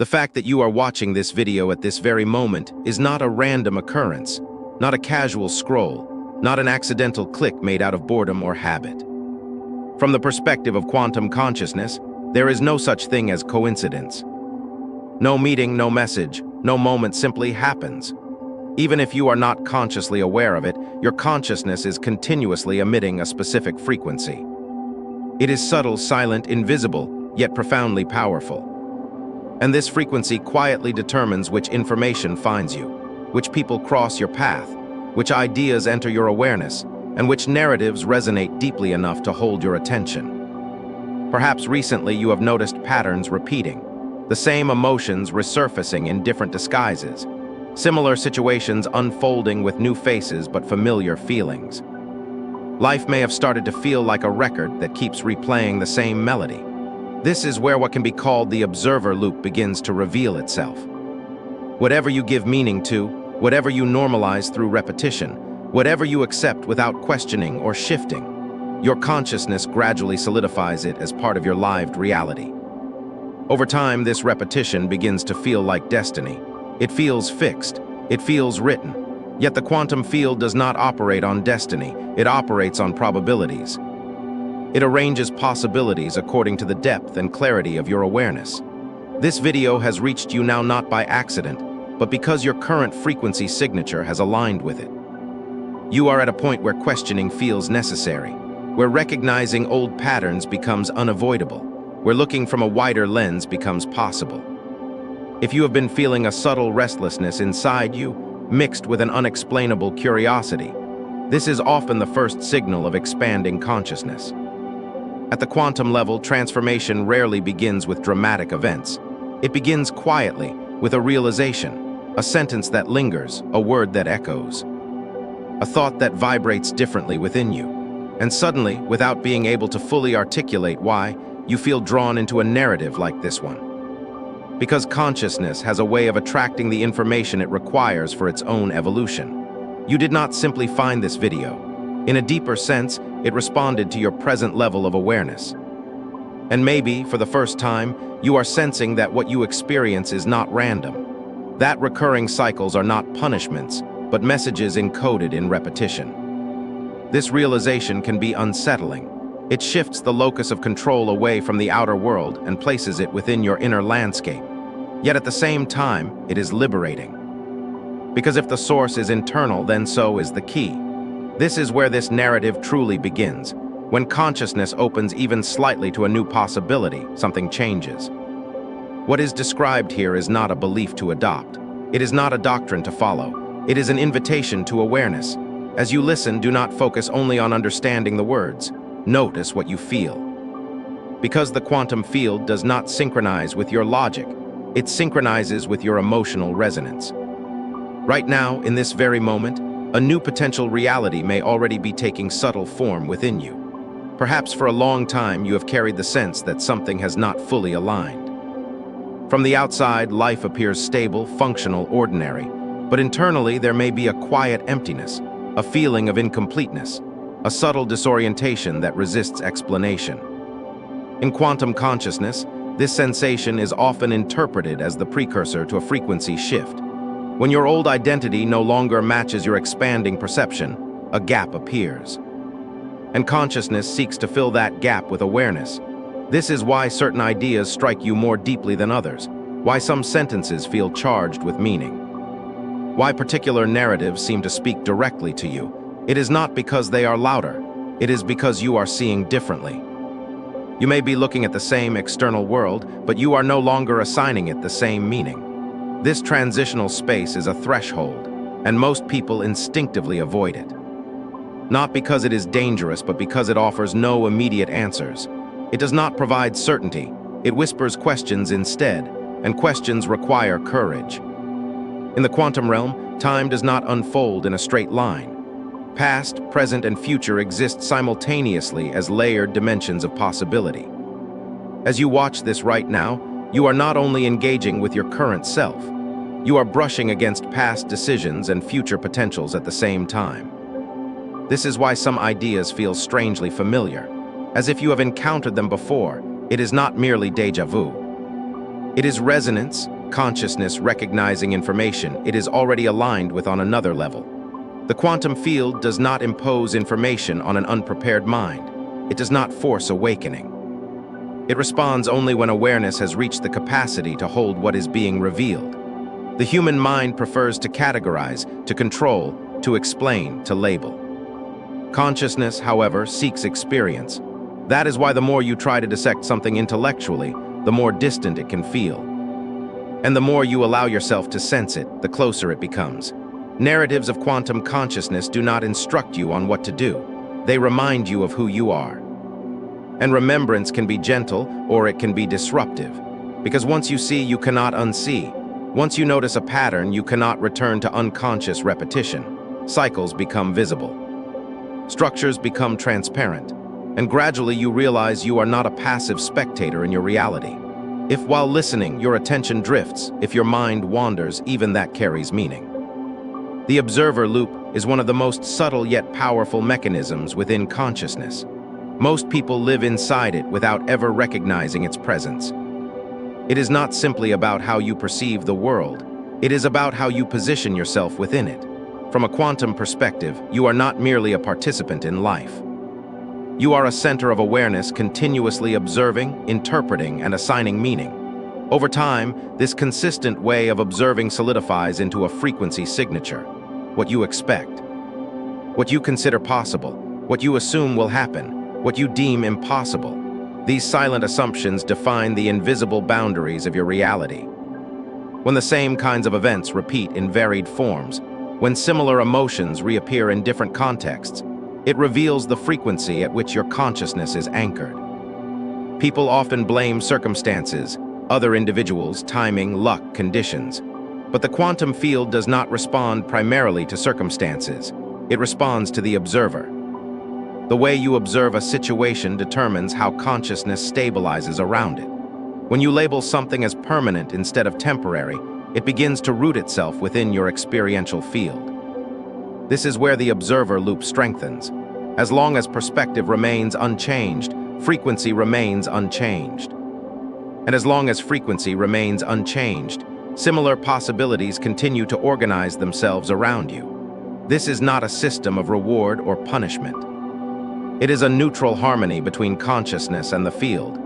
The fact that you are watching this video at this very moment is not a random occurrence, not a casual scroll, not an accidental click made out of boredom or habit. From the perspective of quantum consciousness, there is no such thing as coincidence. No meeting, no message, no moment simply happens. Even if you are not consciously aware of it, your consciousness is continuously emitting a specific frequency. It is subtle, silent, invisible, yet profoundly powerful. And this frequency quietly determines which information finds you, which people cross your path, which ideas enter your awareness, and which narratives resonate deeply enough to hold your attention. Perhaps recently you have noticed patterns repeating, the same emotions resurfacing in different disguises, similar situations unfolding with new faces but familiar feelings. Life may have started to feel like a record that keeps replaying the same melody. This is where what can be called the observer loop begins to reveal itself. Whatever you give meaning to, whatever you normalize through repetition, whatever you accept without questioning or shifting, your consciousness gradually solidifies it as part of your lived reality. Over time, this repetition begins to feel like destiny. It feels fixed. It feels written. Yet the quantum field does not operate on destiny. It operates on probabilities. It arranges possibilities according to the depth and clarity of your awareness. This video has reached you now not by accident, but because your current frequency signature has aligned with it. You are at a point where questioning feels necessary, where recognizing old patterns becomes unavoidable, where looking from a wider lens becomes possible. If you have been feeling a subtle restlessness inside you, mixed with an unexplainable curiosity, this is often the first signal of expanding consciousness. At the quantum level, transformation rarely begins with dramatic events. It begins quietly, with a realization, a sentence that lingers, a word that echoes, a thought that vibrates differently within you. And suddenly, without being able to fully articulate why, you feel drawn into a narrative like this one. Because consciousness has a way of attracting the information it requires for its own evolution. You did not simply find this video. In a deeper sense, it responded to your present level of awareness. And maybe, for the first time, you are sensing that what you experience is not random. That recurring cycles are not punishments, but messages encoded in repetition. This realization can be unsettling. It shifts the locus of control away from the outer world and places it within your inner landscape. Yet at the same time, it is liberating. Because if the source is internal, then so is the key. This is where this narrative truly begins. When consciousness opens even slightly to a new possibility, something changes. What is described here is not a belief to adopt. It is not a doctrine to follow. It is an invitation to awareness. As you listen, do not focus only on understanding the words. Notice what you feel. Because the quantum field does not synchronize with your logic, it synchronizes with your emotional resonance. Right now, in this very moment, a new potential reality may already be taking subtle form within you. Perhaps for a long time you have carried the sense that something has not fully aligned. From the outside, life appears stable, functional, ordinary, but internally there may be a quiet emptiness, a feeling of incompleteness, a subtle disorientation that resists explanation. In quantum consciousness, this sensation is often interpreted as the precursor to a frequency shift. When your old identity no longer matches your expanding perception, a gap appears. And consciousness seeks to fill that gap with awareness. This is why certain ideas strike you more deeply than others, why some sentences feel charged with meaning, why particular narratives seem to speak directly to you. It is not because they are louder, it is because you are seeing differently. You may be looking at the same external world, but you are no longer assigning it the same meaning. This transitional space is a threshold, and most people instinctively avoid it. Not because it is dangerous, but because it offers no immediate answers. It does not provide certainty. It whispers questions instead, and questions require courage. In the quantum realm, time does not unfold in a straight line. Past, present, and future exist simultaneously as layered dimensions of possibility. As you watch this right now, you are not only engaging with your current self, you are brushing against past decisions and future potentials at the same time. This is why some ideas feel strangely familiar, as if you have encountered them before. It is not merely déjà vu. It is resonance, consciousness recognizing information it is already aligned with on another level. The quantum field does not impose information on an unprepared mind. It does not force awakening. It responds only when awareness has reached the capacity to hold what is being revealed. The human mind prefers to categorize, to control, to explain, to label. Consciousness, however, seeks experience. That is why the more you try to dissect something intellectually, the more distant it can feel. And the more you allow yourself to sense it, the closer it becomes. Narratives of quantum consciousness do not instruct you on what to do. They remind you of who you are. And remembrance can be gentle, or it can be disruptive. Because once you see, you cannot unsee. Once you notice a pattern, you cannot return to unconscious repetition. Cycles become visible. Structures become transparent. And gradually you realize you are not a passive spectator in your reality. If while listening, your attention drifts, if your mind wanders, even that carries meaning. The observer loop is one of the most subtle yet powerful mechanisms within consciousness. Most people live inside it without ever recognizing its presence. It is not simply about how you perceive the world. It is about how you position yourself within it. From a quantum perspective, you are not merely a participant in life. You are a center of awareness continuously observing, interpreting, and assigning meaning. Over time, this consistent way of observing solidifies into a frequency signature. What you expect, what you consider possible, what you assume will happen, what you deem impossible. These silent assumptions define the invisible boundaries of your reality. When the same kinds of events repeat in varied forms, when similar emotions reappear in different contexts, it reveals the frequency at which your consciousness is anchored. People often blame circumstances, other individuals, timing, luck, conditions. But the quantum field does not respond primarily to circumstances. It responds to the observer. The way you observe a situation determines how consciousness stabilizes around it. When you label something as permanent instead of temporary, it begins to root itself within your experiential field. This is where the observer loop strengthens. As long as perspective remains unchanged, frequency remains unchanged. And as long as frequency remains unchanged, similar possibilities continue to organize themselves around you. This is not a system of reward or punishment. It is a neutral harmony between consciousness and the field.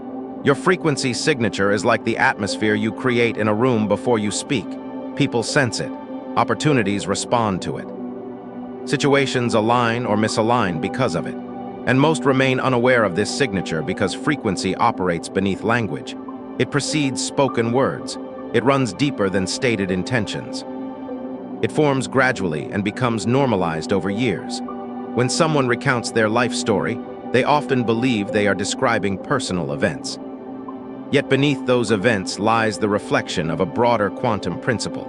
Your frequency signature is like the atmosphere you create in a room before you speak. People sense it. Opportunities respond to it. Situations align or misalign because of it. And most remain unaware of this signature because frequency operates beneath language. It precedes spoken words. It runs deeper than stated intentions. It forms gradually and becomes normalized over years. When someone recounts their life story, they often believe they are describing personal events. Yet beneath those events lies the reflection of a broader quantum principle.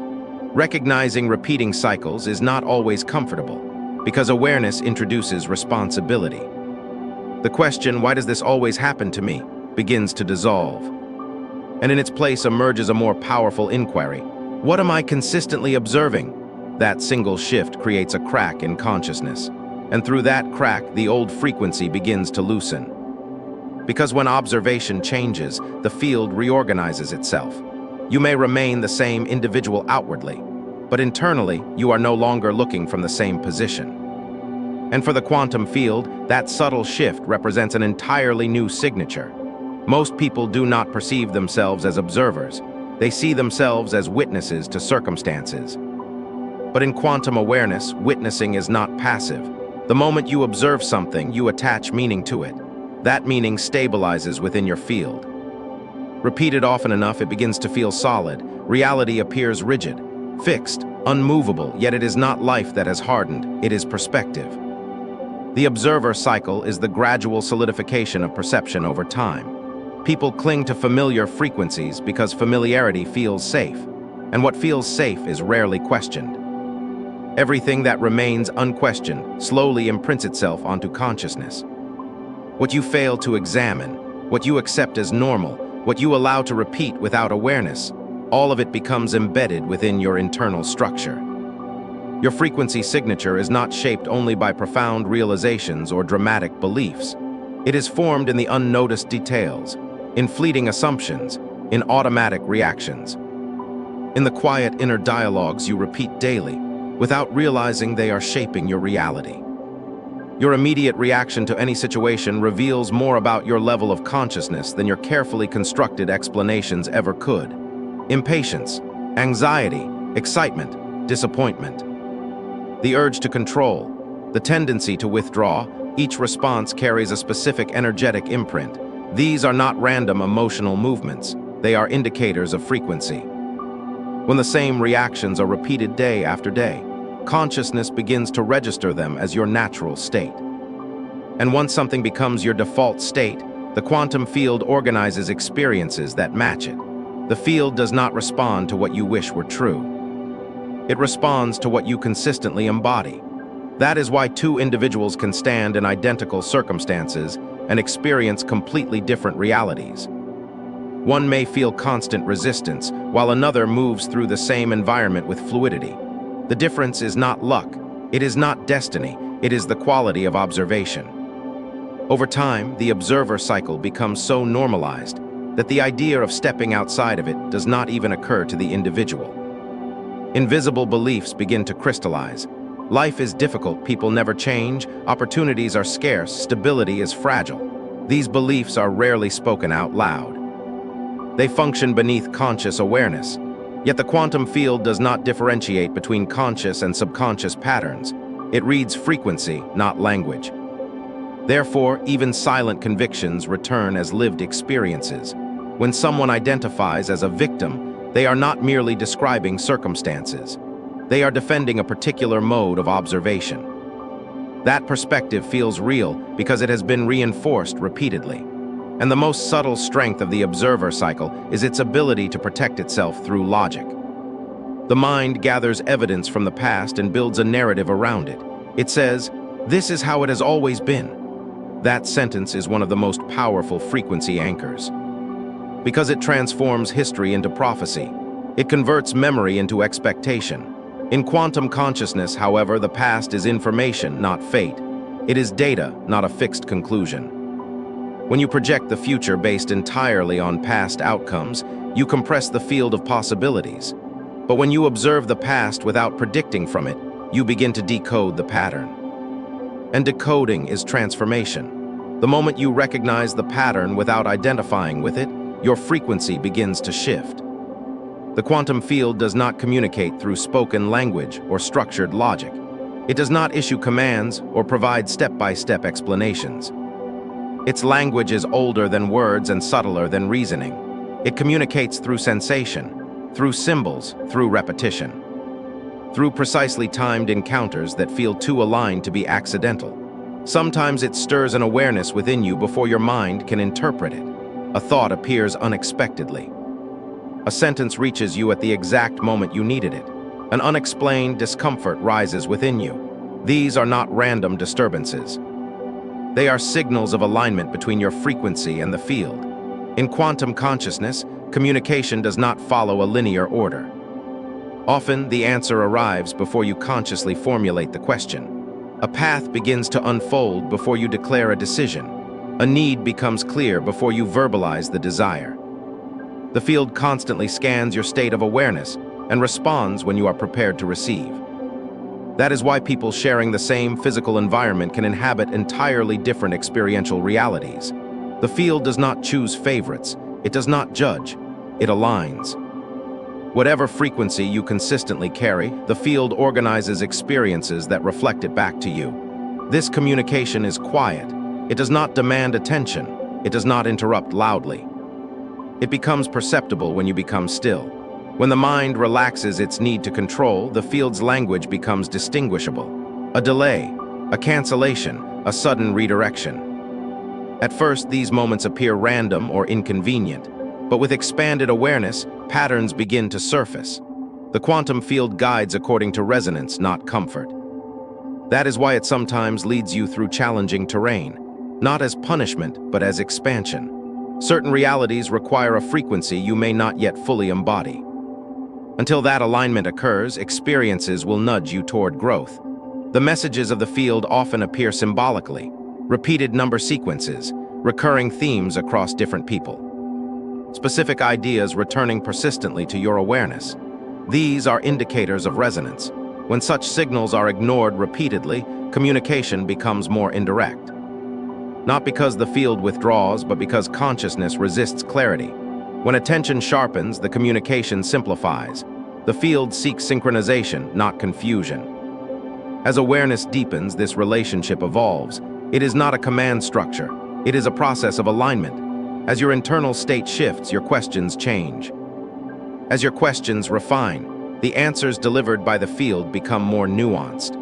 Recognizing repeating cycles is not always comfortable, because awareness introduces responsibility. The question, "Why does this always happen to me?" begins to dissolve. And in its place emerges a more powerful inquiry. What am I consistently observing? That single shift creates a crack in consciousness. And through that crack, the old frequency begins to loosen. Because when observation changes, the field reorganizes itself. You may remain the same individual outwardly, but internally, you are no longer looking from the same position. And for the quantum field, that subtle shift represents an entirely new signature. Most people do not perceive themselves as observers. They see themselves as witnesses to circumstances. But in quantum awareness, witnessing is not passive. The moment you observe something, you attach meaning to it. That meaning stabilizes within your field. Repeated often enough, it begins to feel solid. Reality appears rigid, fixed, unmovable, yet it is not life that has hardened, it is perspective. The observer cycle is the gradual solidification of perception over time. People cling to familiar frequencies because familiarity feels safe, and what feels safe is rarely questioned. Everything that remains unquestioned slowly imprints itself onto consciousness. What you fail to examine, what you accept as normal, what you allow to repeat without awareness, all of it becomes embedded within your internal structure. Your frequency signature is not shaped only by profound realizations or dramatic beliefs. It is formed in the unnoticed details, in fleeting assumptions, in automatic reactions, in the quiet inner dialogues you repeat daily without realizing they are shaping your reality. Your immediate reaction to any situation reveals more about your level of consciousness than your carefully constructed explanations ever could. Impatience, anxiety, excitement, disappointment. The urge to control, the tendency to withdraw, each response carries a specific energetic imprint. These are not random emotional movements. They are indicators of frequency. When the same reactions are repeated day after day, consciousness begins to register them as your natural state. And once something becomes your default state, the quantum field organizes experiences that match it. The field does not respond to what you wish were true. It responds to what you consistently embody. That is why two individuals can stand in identical circumstances and experience completely different realities. One may feel constant resistance, while another moves through the same environment with fluidity. The difference is not luck, it is not destiny, it is the quality of observation. Over time, the observer cycle becomes so normalized that the idea of stepping outside of it does not even occur to the individual. Invisible beliefs begin to crystallize. Life is difficult, people never change, opportunities are scarce, stability is fragile. These beliefs are rarely spoken out loud. They function beneath conscious awareness. Yet the quantum field does not differentiate between conscious and subconscious patterns. It reads frequency, not language. Therefore, even silent convictions return as lived experiences. When someone identifies as a victim, they are not merely describing circumstances. They are defending a particular mode of observation. That perspective feels real because it has been reinforced repeatedly. And the most subtle strength of the observer cycle is its ability to protect itself through logic. The mind gathers evidence from the past and builds a narrative around it. It says, "This is how it has always been." That sentence is one of the most powerful frequency anchors. Because it transforms history into prophecy, it converts memory into expectation. In quantum consciousness, however, the past is information, not fate. It is data, not a fixed conclusion. When you project the future based entirely on past outcomes, you compress the field of possibilities. But when you observe the past without predicting from it, you begin to decode the pattern. And decoding is transformation. The moment you recognize the pattern without identifying with it, your frequency begins to shift. The quantum field does not communicate through spoken language or structured logic. It does not issue commands or provide step-by-step explanations. Its language is older than words and subtler than reasoning. It communicates through sensation, through symbols, through repetition, through precisely timed encounters that feel too aligned to be accidental. Sometimes it stirs an awareness within you before your mind can interpret it. A thought appears unexpectedly. A sentence reaches you at the exact moment you needed it. An unexplained discomfort rises within you. These are not random disturbances. They are signals of alignment between your frequency and the field. In quantum consciousness, communication does not follow a linear order. Often, the answer arrives before you consciously formulate the question. A path begins to unfold before you declare a decision. A need becomes clear before you verbalize the desire. The field constantly scans your state of awareness and responds when you are prepared to receive. That is why people sharing the same physical environment can inhabit entirely different experiential realities. The field does not choose favorites. It does not judge. It aligns. Whatever frequency you consistently carry, the field organizes experiences that reflect it back to you. This communication is quiet. It does not demand attention. It does not interrupt loudly. It becomes perceptible when you become still. When the mind relaxes its need to control, the field's language becomes distinguishable. A delay, a cancellation, a sudden redirection. At first, these moments appear random or inconvenient, but with expanded awareness, patterns begin to surface. The quantum field guides according to resonance, not comfort. That is why it sometimes leads you through challenging terrain, not as punishment, but as expansion. Certain realities require a frequency you may not yet fully embody. Until that alignment occurs, experiences will nudge you toward growth. The messages of the field often appear symbolically, repeated number sequences, recurring themes across different people. specific ideas returning persistently to your awareness. These are indicators of resonance. When such signals are ignored repeatedly, communication becomes more indirect. Not because the field withdraws, but because consciousness resists clarity. When attention sharpens, the communication simplifies. The field seeks synchronization, not confusion. As awareness deepens, this relationship evolves. It is not a command structure. It is a process of alignment. As your internal state shifts, your questions change. As your questions refine, the answers delivered by the field become more nuanced.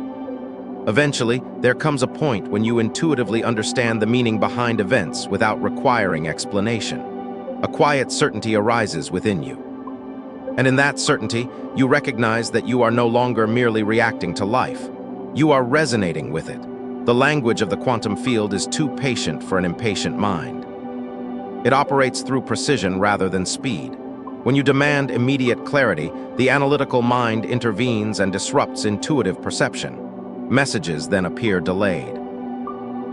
Eventually, there comes a point when you intuitively understand the meaning behind events without requiring explanation. A quiet certainty arises within you. And in that certainty, you recognize that you are no longer merely reacting to life. You are resonating with it. The language of the quantum field is too patient for an impatient mind. It operates through precision rather than speed. When you demand immediate clarity, the analytical mind intervenes and disrupts intuitive perception. Messages then appear delayed.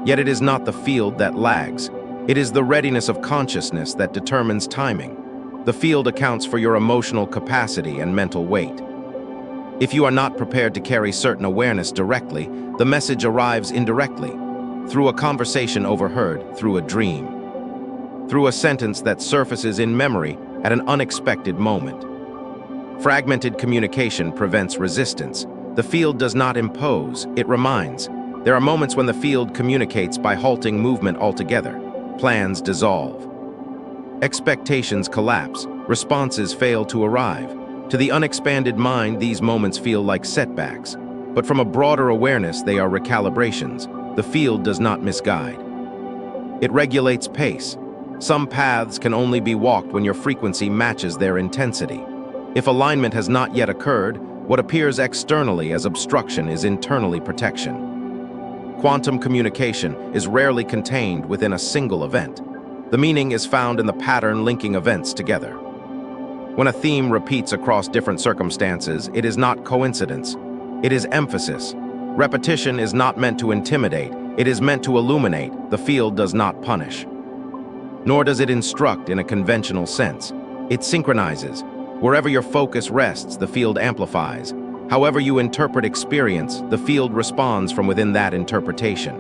Yet it is not the field that lags. It is the readiness of consciousness that determines timing. The field accounts for your emotional capacity and mental weight. If you are not prepared to carry certain awareness directly, the message arrives indirectly, through a conversation overheard, through a dream, through a sentence that surfaces in memory at an unexpected moment. Fragmented communication prevents resistance. The field does not impose, it reminds. There are moments when the field communicates by halting movement altogether. Plans dissolve. Expectations collapse. Responses fail to arrive. To the unexpanded mind, these moments feel like setbacks. But from a broader awareness, they are recalibrations. The field does not misguide. It regulates pace. Some paths can only be walked when your frequency matches their intensity. If alignment has not yet occurred, what appears externally as obstruction is internally protection. Quantum communication is rarely contained within a single event. The meaning is found in the pattern linking events together. When a theme repeats across different circumstances, it is not coincidence. It is emphasis. Repetition is not meant to intimidate. It is meant to illuminate. The field does not punish. Nor does it instruct in a conventional sense. It synchronizes. Wherever your focus rests, the field amplifies. However you interpret experience, the field responds from within that interpretation.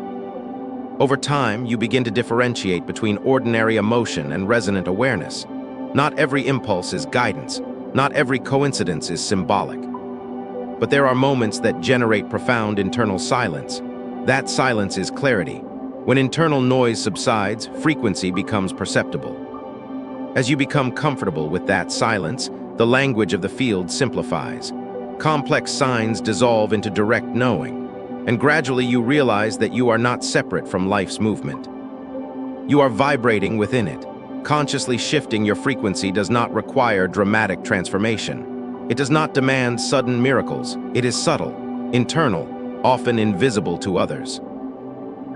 Over time, you begin to differentiate between ordinary emotion and resonant awareness. Not every impulse is guidance. Not every coincidence is symbolic. But there are moments that generate profound internal silence. That silence is clarity. When internal noise subsides, frequency becomes perceptible. As you become comfortable with that silence, the language of the field simplifies. Complex signs dissolve into direct knowing, and gradually you realize that you are not separate from life's movement. You are vibrating within it. Consciously shifting your frequency does not require dramatic transformation. It does not demand sudden miracles. It is subtle, internal, often invisible to others.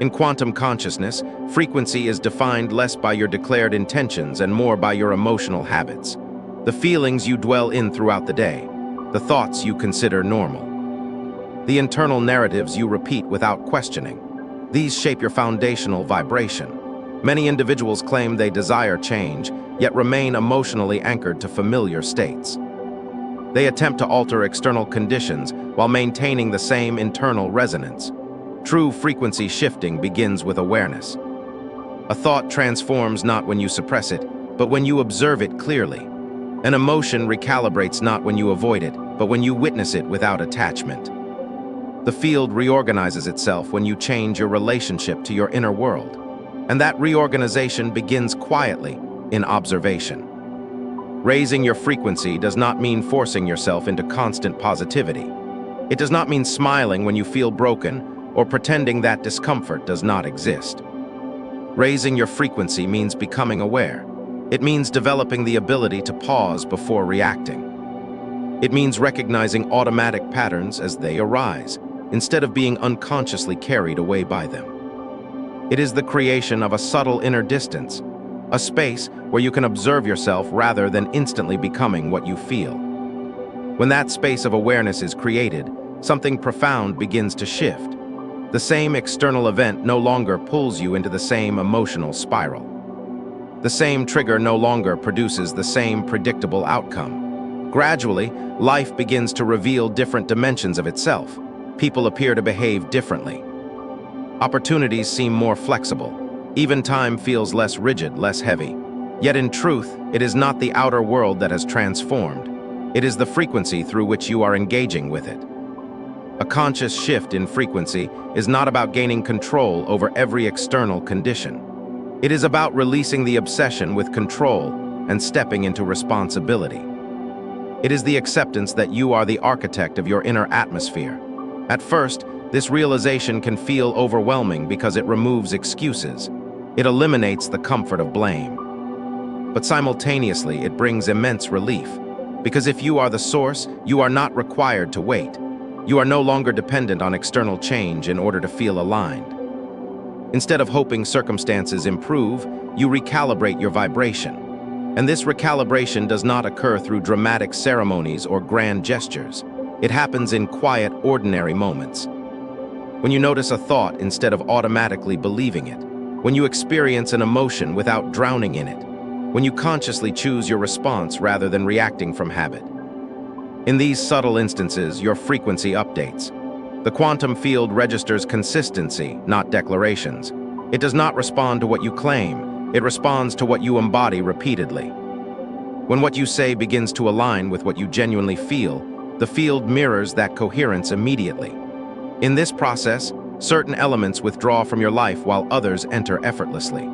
In quantum consciousness, frequency is defined less by your declared intentions and more by your emotional habits. The feelings you dwell in throughout the day, the thoughts you consider normal, the internal narratives you repeat without questioning. These shape your foundational vibration. Many individuals claim they desire change, yet remain emotionally anchored to familiar states. They attempt to alter external conditions while maintaining the same internal resonance. True frequency shifting begins with awareness. A thought transforms not when you suppress it, but when you observe it clearly. An emotion recalibrates not when you avoid it, but when you witness it without attachment. The field reorganizes itself when you change your relationship to your inner world. And that reorganization begins quietly, in observation. Raising your frequency does not mean forcing yourself into constant positivity. It does not mean smiling when you feel broken, or pretending that discomfort does not exist. Raising your frequency means becoming aware. It means developing the ability to pause before reacting. It means recognizing automatic patterns as they arise, instead of being unconsciously carried away by them. It is the creation of a subtle inner distance, a space where you can observe yourself rather than instantly becoming what you feel. When that space of awareness is created, something profound begins to shift. The same external event no longer pulls you into the same emotional spiral. The same trigger no longer produces the same predictable outcome. Gradually, life begins to reveal different dimensions of itself. People appear to behave differently. Opportunities seem more flexible. Even time feels less rigid, less heavy. Yet in truth, it is not the outer world that has transformed. It is the frequency through which you are engaging with it. A conscious shift in frequency is not about gaining control over every external condition. It is about releasing the obsession with control and stepping into responsibility. It is the acceptance that you are the architect of your inner atmosphere. At first, this realization can feel overwhelming because it removes excuses. It eliminates the comfort of blame. But simultaneously, it brings immense relief. Because if you are the source, you are not required to wait. You are no longer dependent on external change in order to feel aligned. Instead of hoping circumstances improve, you recalibrate your vibration. And this recalibration does not occur through dramatic ceremonies or grand gestures. It happens in quiet, ordinary moments. When you notice a thought instead of automatically believing it. When you experience an emotion without drowning in it. When you consciously choose your response rather than reacting from habit. In these subtle instances, your frequency updates. The quantum field registers consistency, not declarations. It does not respond to what you claim. It responds to what you embody repeatedly. When what you say begins to align with what you genuinely feel, the field mirrors that coherence immediately. In this process, certain elements withdraw from your life while others enter effortlessly.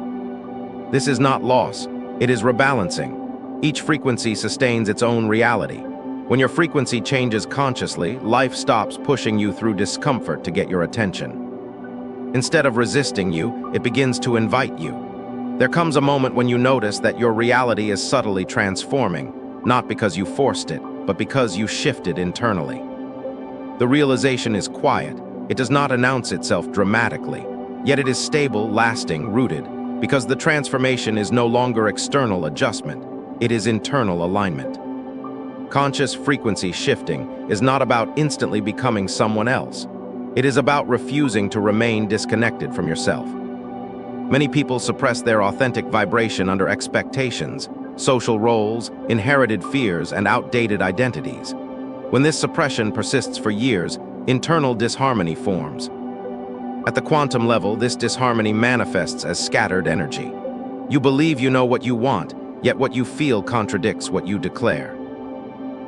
This is not loss. It is rebalancing. Each frequency sustains its own reality. When your frequency changes consciously, life stops pushing you through discomfort to get your attention. Instead of resisting you, it begins to invite you. There comes a moment when you notice that your reality is subtly transforming, not because you forced it, but because you shifted internally. The realization is quiet. It does not announce itself dramatically, yet it is stable, lasting, rooted, because the transformation is no longer external adjustment, it is internal alignment. Conscious frequency shifting is not about instantly becoming someone else. It is about refusing to remain disconnected from yourself. Many people suppress their authentic vibration under expectations, social roles, inherited fears, and outdated identities. When this suppression persists for years, internal disharmony forms. At the quantum level, this disharmony manifests as scattered energy. You believe you know what you want, yet what you feel contradicts what you declare.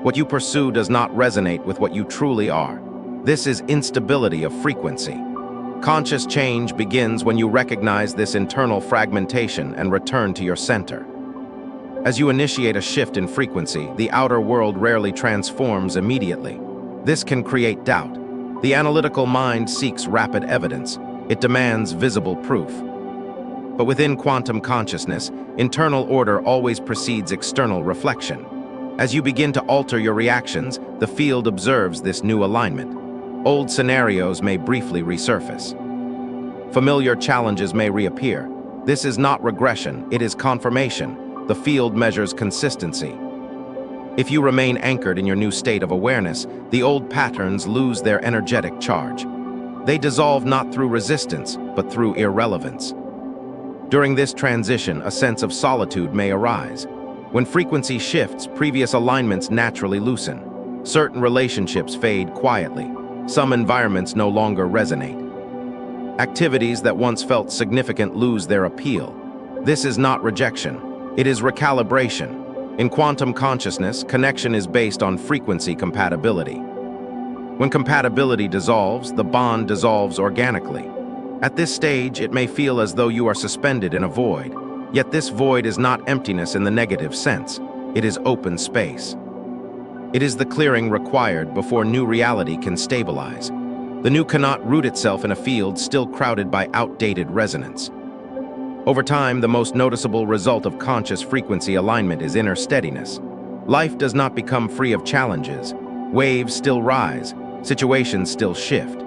What you pursue does not resonate with what you truly are. This is instability of frequency. Conscious change begins when you recognize this internal fragmentation and return to your center. As you initiate a shift in frequency, the outer world rarely transforms immediately. This can create doubt. The analytical mind seeks rapid evidence. It demands visible proof. But within quantum consciousness, internal order always precedes external reflection. As you begin to alter your reactions, the field observes this new alignment. Old scenarios may briefly resurface. Familiar challenges may reappear. This is not regression, it is confirmation. The field measures consistency. If you remain anchored in your new state of awareness, the old patterns lose their energetic charge. They dissolve not through resistance, but through irrelevance. During this transition, a sense of solitude may arise. When frequency shifts, previous alignments naturally loosen. Certain relationships fade quietly. Some environments no longer resonate. Activities that once felt significant lose their appeal. This is not rejection. It is recalibration. In quantum consciousness, connection is based on frequency compatibility. When compatibility dissolves, the bond dissolves organically. At this stage, it may feel as though you are suspended in a void. Yet this void is not emptiness in the negative sense. It is open space. It is the clearing required before new reality can stabilize. The new cannot root itself in a field still crowded by outdated resonance. Over time, the most noticeable result of conscious frequency alignment is inner steadiness. Life does not become free of challenges. Waves still rise, situations still shift.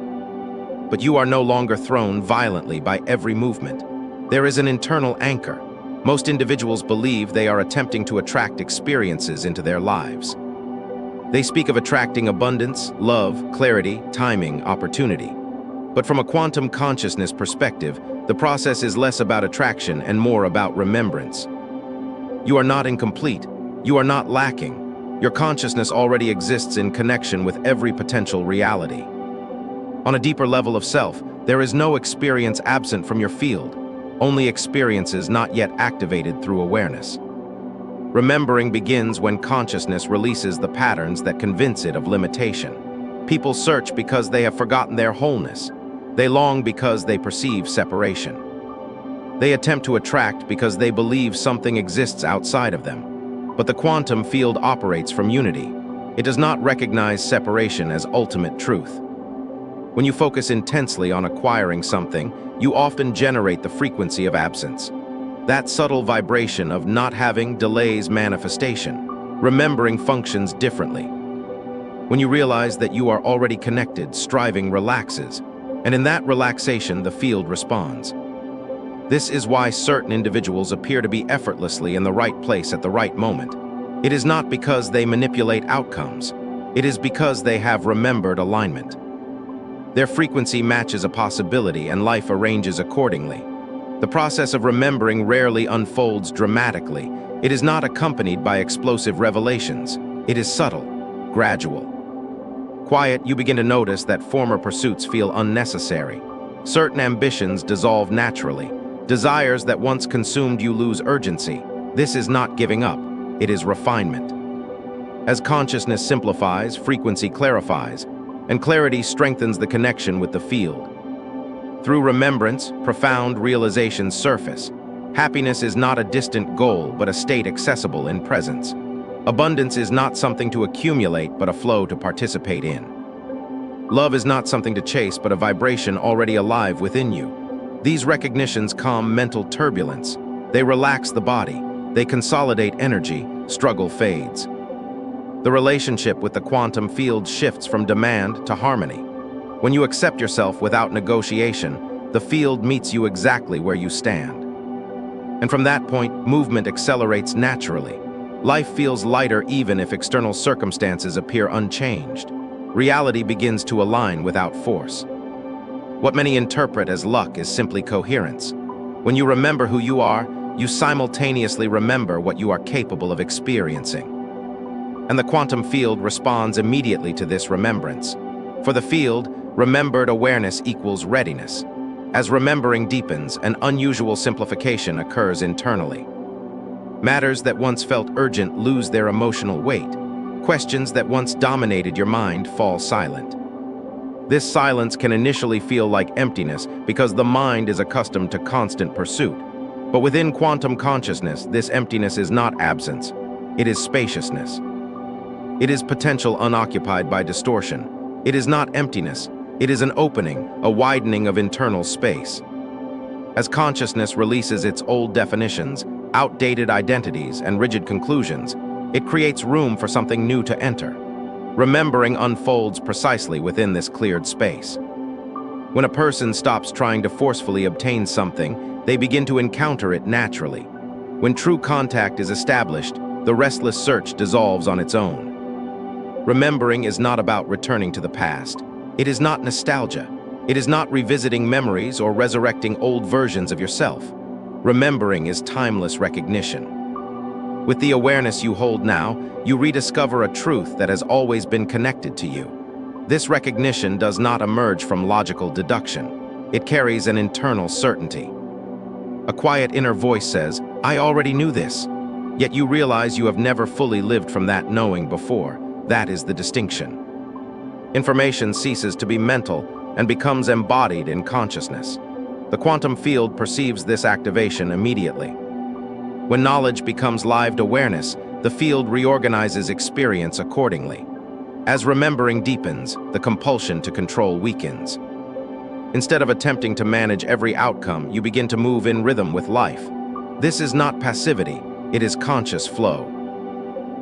But you are no longer thrown violently by every movement. There is an internal anchor. Most individuals believe they are attempting to attract experiences into their lives. They speak of attracting abundance, love, clarity, timing, opportunity. But from a quantum consciousness perspective, the process is less about attraction and more about remembrance. You are not incomplete. You are not lacking. Your consciousness already exists in connection with every potential reality. On a deeper level of self, there is no experience absent from your field, only experiences not yet activated through awareness. Remembering begins when consciousness releases the patterns that convince it of limitation. People search because they have forgotten their wholeness. They long because they perceive separation. They attempt to attract because they believe something exists outside of them. But the quantum field operates from unity. It does not recognize separation as ultimate truth. When you focus intensely on acquiring something, you often generate the frequency of absence. That subtle vibration of not having delays manifestation. Remembering functions differently. When you realize that you are already connected, striving relaxes, and in that relaxation, the field responds. This is why certain individuals appear to be effortlessly in the right place at the right moment. It is not because they manipulate outcomes. It is because they have remembered alignment. Their frequency matches a possibility and life arranges accordingly. The process of remembering rarely unfolds dramatically. It is not accompanied by explosive revelations. It is subtle, gradual. Quiet, you begin to notice that former pursuits feel unnecessary. Certain ambitions dissolve naturally. Desires that once consumed you lose urgency. This is not giving up. It is refinement. As consciousness simplifies, frequency clarifies, and clarity strengthens the connection with the field. Through remembrance, profound realizations surface. Happiness is not a distant goal, but a state accessible in presence. Abundance is not something to accumulate, but a flow to participate in. Love is not something to chase, but a vibration already alive within you. These recognitions calm mental turbulence. They relax the body. They consolidate energy. Struggle fades. The relationship with the quantum field shifts from demand to harmony. When you accept yourself without negotiation, the field meets you exactly where you stand. And from that point, movement accelerates naturally. Life feels lighter even if external circumstances appear unchanged. Reality begins to align without force. What many interpret as luck is simply coherence. When you remember who you are, you simultaneously remember what you are capable of experiencing. And the quantum field responds immediately to this remembrance. For the field, remembered awareness equals readiness. As remembering deepens, an unusual simplification occurs internally. Matters that once felt urgent lose their emotional weight. Questions that once dominated your mind fall silent. This silence can initially feel like emptiness because the mind is accustomed to constant pursuit. But within quantum consciousness, this emptiness is not absence. It is spaciousness. It is potential unoccupied by distortion. It is not emptiness. It is an opening, a widening of internal space. As consciousness releases its old definitions, outdated identities, and rigid conclusions, it creates room for something new to enter. Remembering unfolds precisely within this cleared space. When a person stops trying to forcefully obtain something, they begin to encounter it naturally. When true contact is established, the restless search dissolves on its own. Remembering is not about returning to the past. It is not nostalgia. It is not revisiting memories or resurrecting old versions of yourself. Remembering is timeless recognition. With the awareness you hold now, you rediscover a truth that has always been connected to you. This recognition does not emerge from logical deduction. It carries an internal certainty. A quiet inner voice says, "I already knew this." Yet you realize you have never fully lived from that knowing before. That is the distinction. Information ceases to be mental and becomes embodied in consciousness. The quantum field perceives this activation immediately. When knowledge becomes lived awareness, the field reorganizes experience accordingly. As remembering deepens, the compulsion to control weakens. Instead of attempting to manage every outcome, you begin to move in rhythm with life. This is not passivity, it is conscious flow.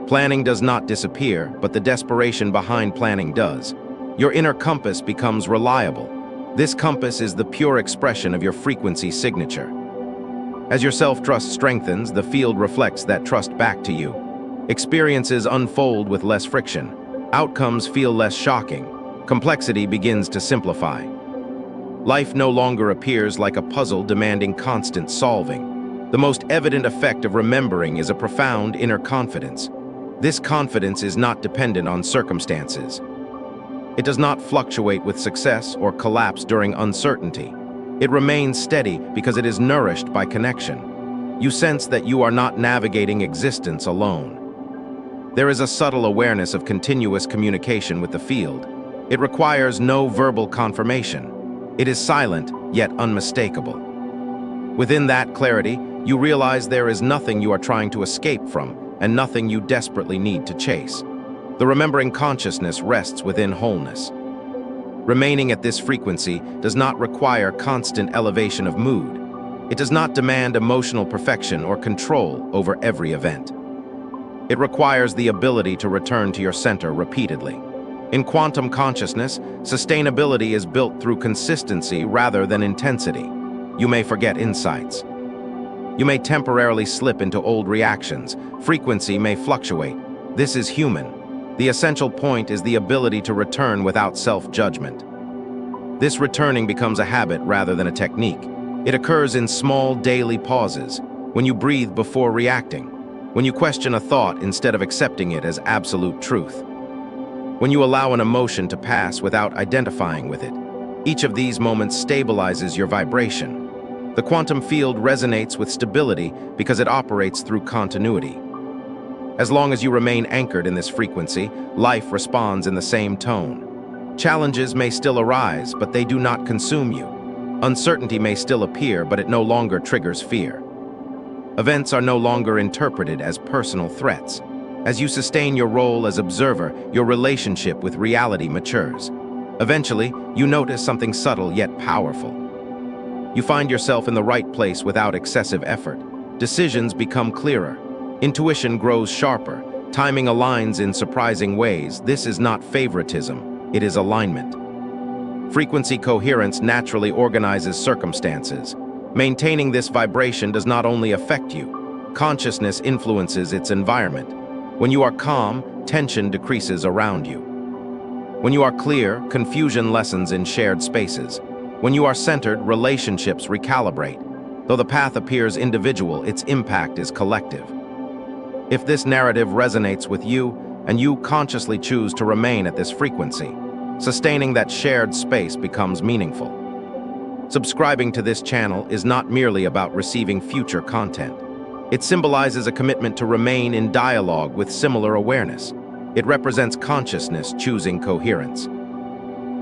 Planning does not disappear, but the desperation behind planning does. Your inner compass becomes reliable. This compass is the pure expression of your frequency signature. As your self-trust strengthens, the field reflects that trust back to you. Experiences unfold with less friction. Outcomes feel less shocking. Complexity begins to simplify. Life no longer appears like a puzzle demanding constant solving. The most evident effect of remembering is a profound inner confidence. This confidence is not dependent on circumstances. It does not fluctuate with success or collapse during uncertainty. It remains steady because it is nourished by connection. You sense that you are not navigating existence alone. There is a subtle awareness of continuous communication with the field. It requires no verbal confirmation. It is silent, yet unmistakable. Within that clarity, you realize there is nothing you are trying to escape from and nothing you desperately need to chase. The remembering consciousness rests within wholeness. Remaining at this frequency does not require constant elevation of mood. It does not demand emotional perfection or control over every event. It requires the ability to return to your center repeatedly. In quantum consciousness, sustainability is built through consistency rather than intensity. You may forget insights. You may temporarily slip into old reactions. Frequency may fluctuate. This is human. The essential point is the ability to return without self-judgment. This returning becomes a habit rather than a technique. It occurs in small daily pauses, when you breathe before reacting, when you question a thought instead of accepting it as absolute truth, when you allow an emotion to pass without identifying with it. Each of these moments stabilizes your vibration. The quantum field resonates with stability because it operates through continuity. As long as you remain anchored in this frequency, life responds in the same tone. Challenges may still arise, but they do not consume you. Uncertainty may still appear, but it no longer triggers fear. Events are no longer interpreted as personal threats. As you sustain your role as observer, your relationship with reality matures. Eventually, you notice something subtle yet powerful. You find yourself in the right place without excessive effort. Decisions become clearer. Intuition grows sharper. Timing aligns in surprising ways. This is not favoritism, it is alignment. Frequency coherence naturally organizes circumstances. Maintaining this vibration does not only affect you. Consciousness influences its environment. When you are calm, tension decreases around you. When you are clear, confusion lessens in shared spaces. When you are centered, relationships recalibrate. Though the path appears individual, its impact is collective. If this narrative resonates with you, and you consciously choose to remain at this frequency, sustaining that shared space becomes meaningful. Subscribing to this channel is not merely about receiving future content. It symbolizes a commitment to remain in dialogue with similar awareness. It represents consciousness choosing coherence.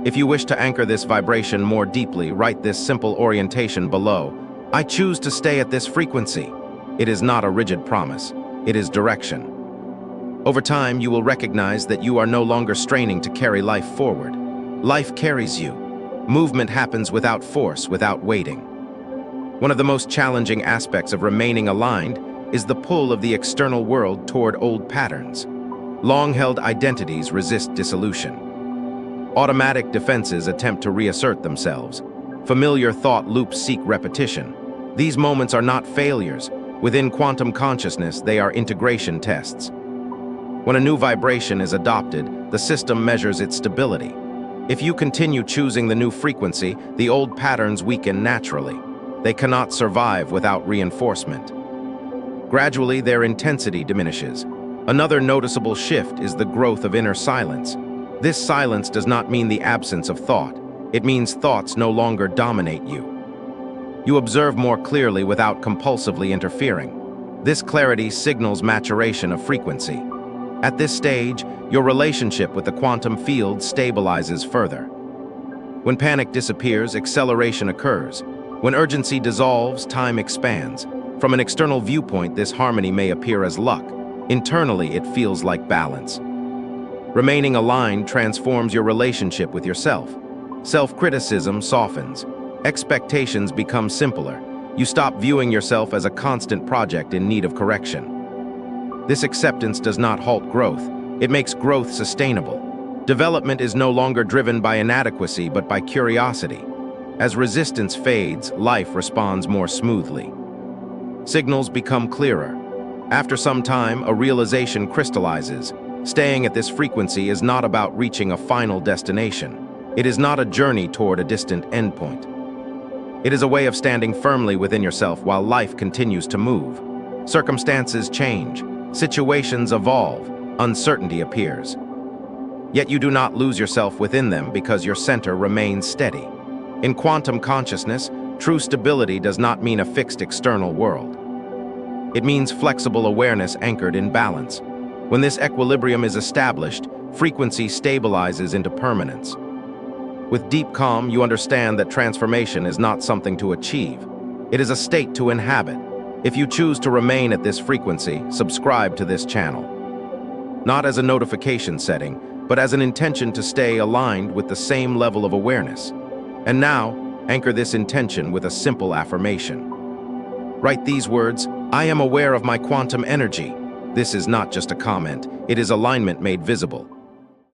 If you wish to anchor this vibration more deeply, write this simple orientation below. I choose to stay at this frequency. It is not a rigid promise. It is direction. Over time, you will recognize that you are no longer straining to carry life forward. Life carries you. Movement happens without force, without waiting. One of the most challenging aspects of remaining aligned is the pull of the external world toward old patterns. Long-held identities resist dissolution. Automatic defenses attempt to reassert themselves. Familiar thought loops seek repetition. These moments are not failures. Within quantum consciousness, they are integration tests. When a new vibration is adopted, the system measures its stability. If you continue choosing the new frequency, the old patterns weaken naturally. They cannot survive without reinforcement. Gradually, their intensity diminishes. Another noticeable shift is the growth of inner silence. This silence does not mean the absence of thought. It means thoughts no longer dominate you. You observe more clearly without compulsively interfering. This clarity signals maturation of frequency. At this stage, your relationship with the quantum field stabilizes further. When panic disappears, acceleration occurs. When urgency dissolves, time expands. From an external viewpoint, this harmony may appear as luck. Internally, it feels like balance. Remaining aligned transforms your relationship with yourself. Self-criticism softens. Expectations become simpler. You stop viewing yourself as a constant project in need of correction. This acceptance does not halt growth. It makes growth sustainable. Development is no longer driven by inadequacy but by curiosity. As resistance fades, life responds more smoothly. Signals become clearer. After some time, a realization crystallizes. Staying at this frequency is not about reaching a final destination. It is not a journey toward a distant endpoint. It is a way of standing firmly within yourself while life continues to move. Circumstances change, situations evolve, uncertainty appears. Yet you do not lose yourself within them because your center remains steady. In quantum consciousness, true stability does not mean a fixed external world. It means flexible awareness anchored in balance. When this equilibrium is established, frequency stabilizes into permanence. With deep calm, you understand that transformation is not something to achieve. It is a state to inhabit. If you choose to remain at this frequency, subscribe to this channel. Not as a notification setting, but as an intention to stay aligned with the same level of awareness. And now, anchor this intention with a simple affirmation. Write these words: I am aware of my quantum energy. This is not just a comment, it is alignment made visible.